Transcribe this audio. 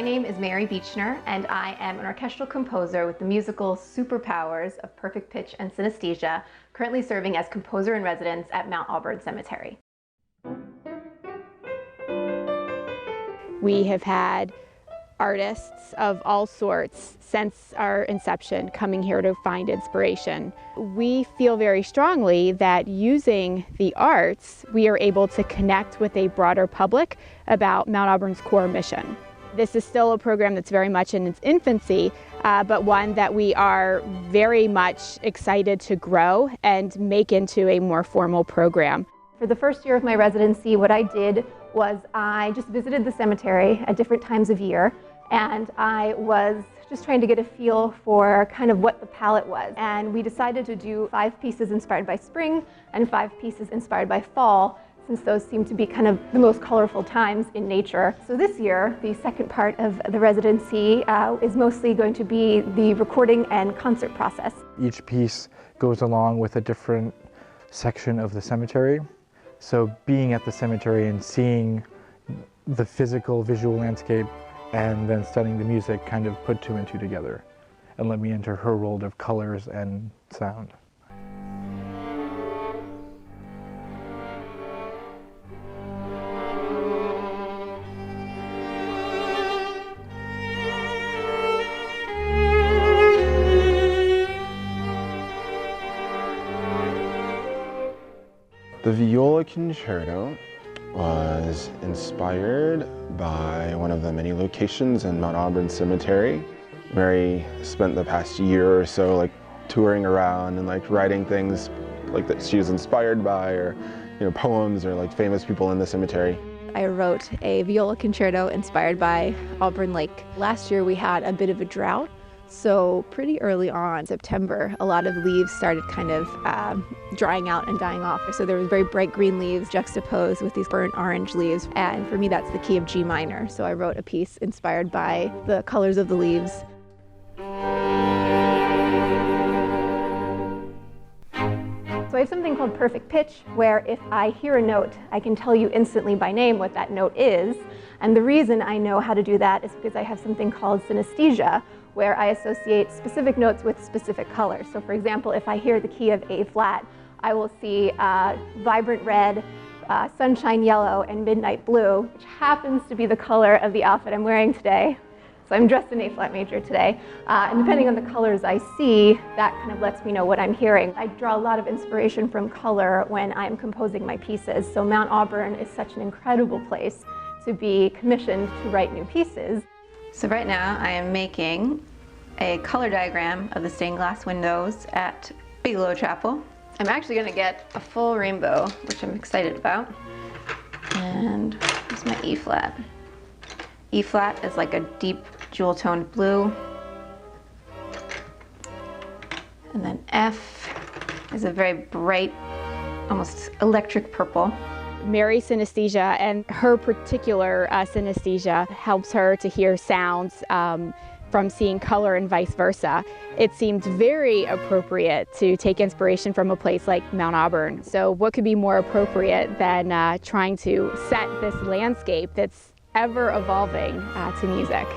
My name is Mary Bichner, and I am an orchestral composer with the musical Superpowers of Perfect Pitch and Synesthesia, currently serving as composer in residence at Mount Auburn Cemetery. We have had artists of all sorts since our inception coming here to find inspiration. We feel very strongly that using the arts, we are able to connect with a broader public about Mount Auburn's core mission. This is still a program that's very much in its infancy, but one that we are very much excited to grow and make into a more formal program. For the first year of my residency, what I did was I just visited the cemetery at different times of year, and I was just trying to get a feel for kind of what the palette was. And we decided to do 5 pieces inspired by spring and 5 pieces inspired by fall, since those seem to be kind of the most colorful times in nature. So this year, the second part of the residency is mostly going to be the recording and concert process. Each piece goes along with a different section of the cemetery. So being at the cemetery and seeing the physical visual landscape and then studying the music kind of put 2 and 2 together and let me enter her world of colors and sound. The viola concerto was inspired by one of the many locations in Mount Auburn Cemetery. Mary spent the past year or so touring around and writing things that she was inspired by, or poems or famous people in the cemetery. I wrote a viola concerto inspired by Auburn Lake. Last year we had a bit of a drought, so pretty early on, September, a lot of leaves started kind of drying out and dying off. So there was very bright green leaves juxtaposed with these burnt orange leaves. And for me, that's the key of G minor. So I wrote a piece inspired by the colors of the leaves. So I have something called perfect pitch, where if I hear a note, I can tell you instantly by name what that note is. And the reason I know how to do that is because I have something called synesthesia, where I associate specific notes with specific colors. So for example, if I hear the key of A flat, I will see vibrant red, sunshine yellow, and midnight blue, which happens to be the color of the outfit I'm wearing today. So I'm dressed in A flat major today. And depending on the colors I see, that kind of lets me know what I'm hearing. I draw a lot of inspiration from color when I'm composing my pieces. So Mount Auburn is such an incredible place to be commissioned to write new pieces. So right now I am making a color diagram of the stained glass windows at Bigelow Chapel. I'm actually going to get a full rainbow, which I'm excited about. And here's my E flat. E flat is like a deep jewel toned blue. And then F is a very bright, almost electric purple. Mary's synesthesia and her particular synesthesia helps her to hear sounds from seeing color and vice versa. It seemed very appropriate to take inspiration from a place like Mount Auburn. So what could be more appropriate than trying to set this landscape that's ever evolving to music?